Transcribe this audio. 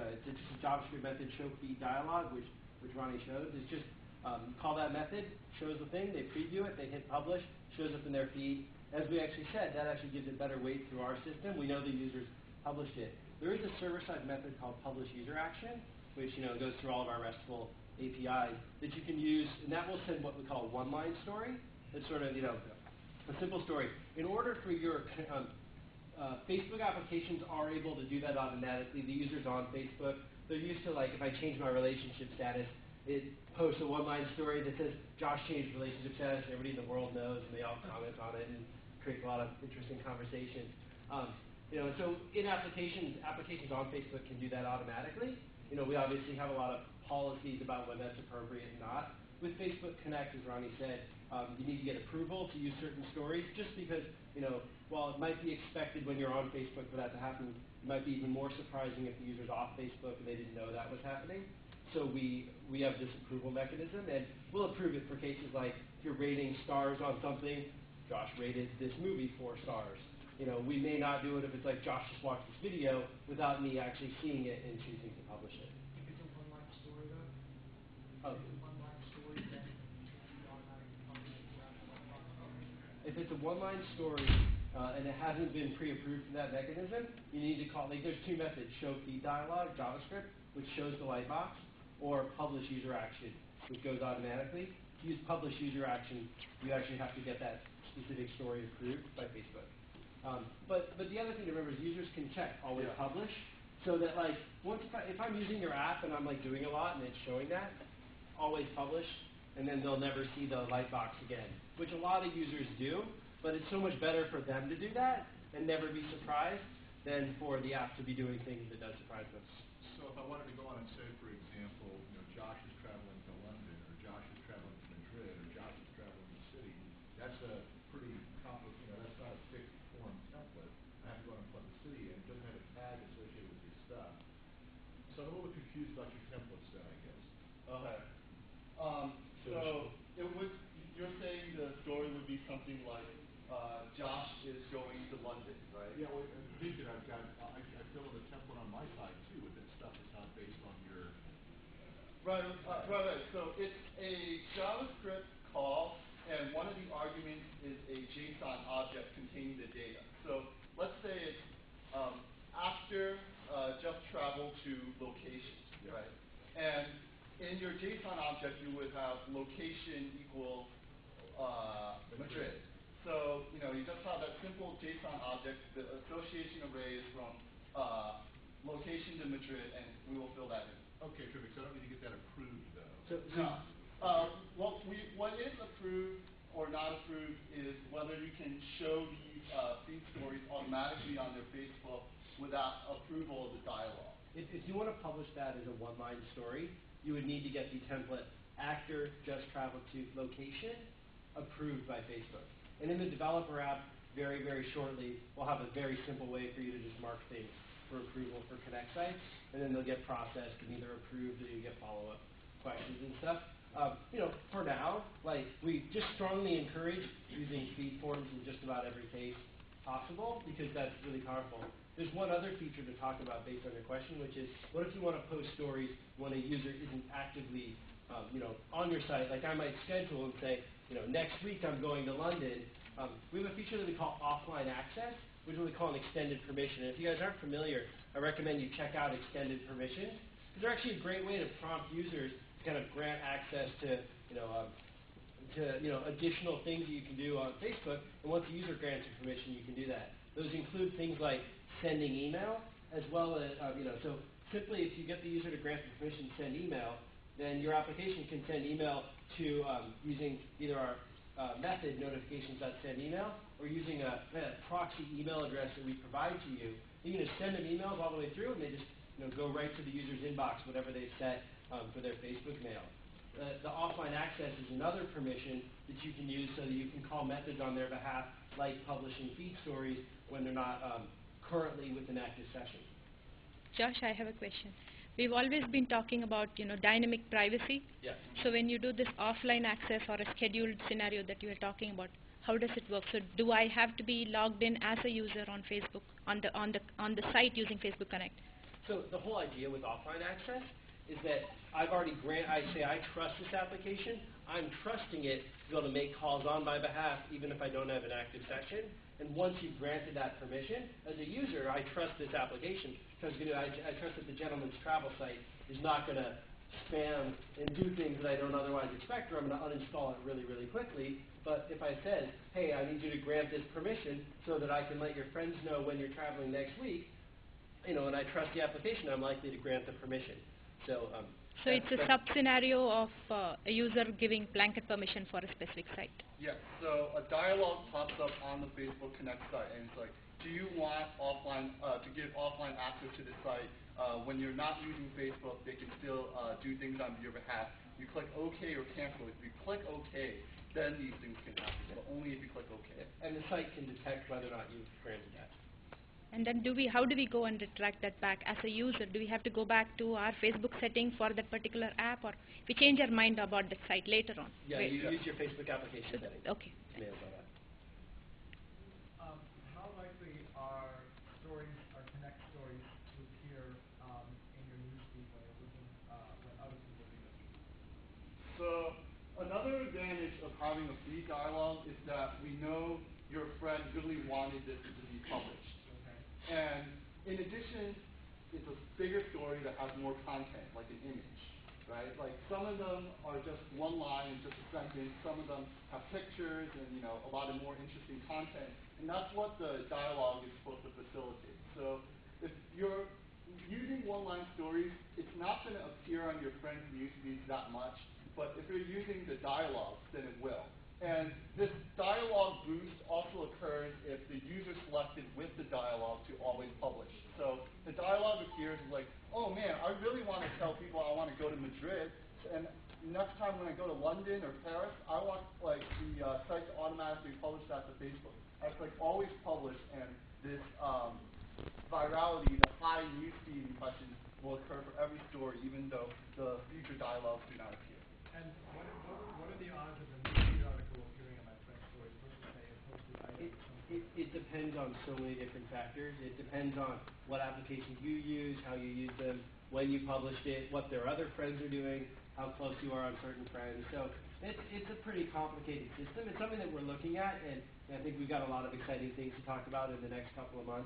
it's just a JavaScript method show feed dialog, which Ronnie shows. It's just you call that method, shows the thing, they preview it, they hit publish, shows up in their feed. As we actually said, that actually gives it better weight through our system. We know the users published it. There is a server-side method called publish user action, which goes through all of our RESTful APIs that you can use, and that will send what we call a one-line story. It's sort of a simple story. In order for your Facebook applications are able to do that automatically. The users on Facebook, they're used to, like, if I change my relationship status, it posts a one-line story that says, Josh changed relationship status, and everybody in the world knows, and they all comment on it, and creates a lot of interesting conversations. So in applications on Facebook can do that automatically. We obviously have a lot of policies about when that's appropriate and not. With Facebook Connect, as Ronnie said, you need to get approval to use certain stories, just because, while it might be expected when you're on Facebook for that to happen, it might be even more surprising if the user's off Facebook and they didn't know that was happening. So we have this approval mechanism, and we'll approve it for cases like if you're rating stars on something. Josh rated this movie 4 stars. We may not do it if it's like Josh just watched this video without me actually seeing it and choosing to publish it. If it's a one-line story, though? Oh. If it's a one-line story, then it can't be automatically published without a one-line. If it's a one-line story and it hasn't been pre-approved for that mechanism, you need to call, there's 2 methods, show feed dialog, JavaScript, which shows the lightbox, or publish user action, which goes automatically. To use publish user action, you actually have to get that specific story approved by Facebook. But the other thing to remember is users can check always publish, so that if I'm using your app and I'm doing a lot and it's showing that, always publish, and then they'll never see the lightbox again, which a lot of users do. But it's so much better for them to do that and never be surprised than for the app to be doing things that does surprise them. So if I wanted to go on and say, for example, Josh is traveling to London, or Josh is traveling to Madrid, or Josh is traveling to the city, that's a pretty complicated, that's not a fixed form template. I have to go on and plug the city in. It doesn't have a tag associated with your stuff. So I'm a little bit confused about your templates then, I guess. Okay. You're saying the story would be something like, Josh is going to London, right? Yeah, well, thinking I fill in the template on my side too with that stuff that's not based on your. Right. So it's a JavaScript call, and one of the arguments is a JSON object containing the data. So let's say it's after just travel to locations, right? And in your JSON object, you would have location equals Madrid. So you just have that simple JSON object. The association array is from location to Madrid, and we will fill that in. Okay, terrific. So I don't need to get that approved, though. No. What is approved or not approved is whether you can show these feed stories automatically on their Facebook without approval of the dialog. If you want to publish that as a one-line story, you would need to get the template actor just traveled to location approved by Facebook. And in the developer app, very, very shortly, we'll have a very simple way for you to just mark things for approval for Connect sites, and then they'll get processed and either approved or you get follow-up questions and stuff. For now, we just strongly encourage using feed forms in just about every case possible, because that's really powerful. There's one other feature to talk about based on your question, which is, what if you want to post stories when a user isn't actively on your site? Like I might schedule and say, next week I'm going to London. We have a feature that we call offline access, which is what we call an extended permission. And if you guys aren't familiar, I recommend you check out extended permissions, because they're actually a great way to prompt users to kind of grant access to additional things that you can do on Facebook. And once the user grants you permission, you can do that. Those include things like sending email, as well as so simply if you get the user to grant the permission to send email, then your application can send email to using either our method notifications.sendEmail or using a proxy email address that we provide to you. You can just send them emails all the way through, and they just go right to the user's inbox, whatever they've set for their Facebook mail. The offline access is another permission that you can use so that you can call methods on their behalf, like publishing feed stories when they're not currently with an active session. Josh, I have a question. We've always been talking about, dynamic privacy. Yeah. So when you do this offline access or a scheduled scenario that you were talking about, how does it work? So do I have to be logged in as a user on Facebook on the site using Facebook Connect? So the whole idea with offline access is that I say I trust this application. I'm trusting it to be able to make calls on my behalf, even if I don't have an active section. And once you've granted that permission, as a user, I trust this application because I trust that the gentleman's travel site is not going to spam and do things that I don't otherwise expect, or I'm going to uninstall it really, really quickly. But if I said, hey, I need you to grant this permission so that I can let your friends know when you're traveling next week, and I trust the application, I'm likely to grant the permission. So it's a sub-scenario of a user giving blanket permission for a specific site. Yes, so a dialog pops up on the Facebook Connect site, and it's like, do you want to give offline access to the site? When you're not using Facebook, they can still do things on your behalf. You click OK or cancel. If you click OK, then these things can happen, but only if you click OK. And the site can detect whether or not you've granted that. And then how do we go and retract that back as a user? Do we have to go back to our Facebook settings for that particular app, or we change our mind about that site later on? Yeah, you use your Facebook application settings. Okay. to manage all that. How likely are Connect stories to appear in your newsfeed when you're looking, when other people read them? So another advantage of having a free dialogue is that we know your friend really wanted this to be published. Okay. And in addition, it's a bigger story that has more content, like an image, right? Like some of them are just one line and just a sentence. Some of them have pictures and a lot of more interesting content. And that's what the dialogue is supposed to facilitate. So if you're using one-line stories, it's not going to appear on your friend's newsfeeds that much. But if you're using the dialogue, then it will. And this dialogue boost also occurs if the user selected with the dialogue to always publish. So the dialogue appears like, oh man, I really want to tell people I want to go to Madrid, and next time when I go to London or Paris, I want the site to automatically publish that to Facebook. That's always published, and this virality, the high newsfeed impressions will occur for every story, even though the future dialogues do not appear. And what are the odds of a newsfeed article appearing on my friend's story versus, say, a posted item? It depends on so many different factors. It depends on what applications you use, how you use them, when you published it, what their other friends are doing, how close you are on certain friends. So it's a pretty complicated system. It's something that we're looking at, and I think we've got a lot of exciting things to talk about in the next couple of months.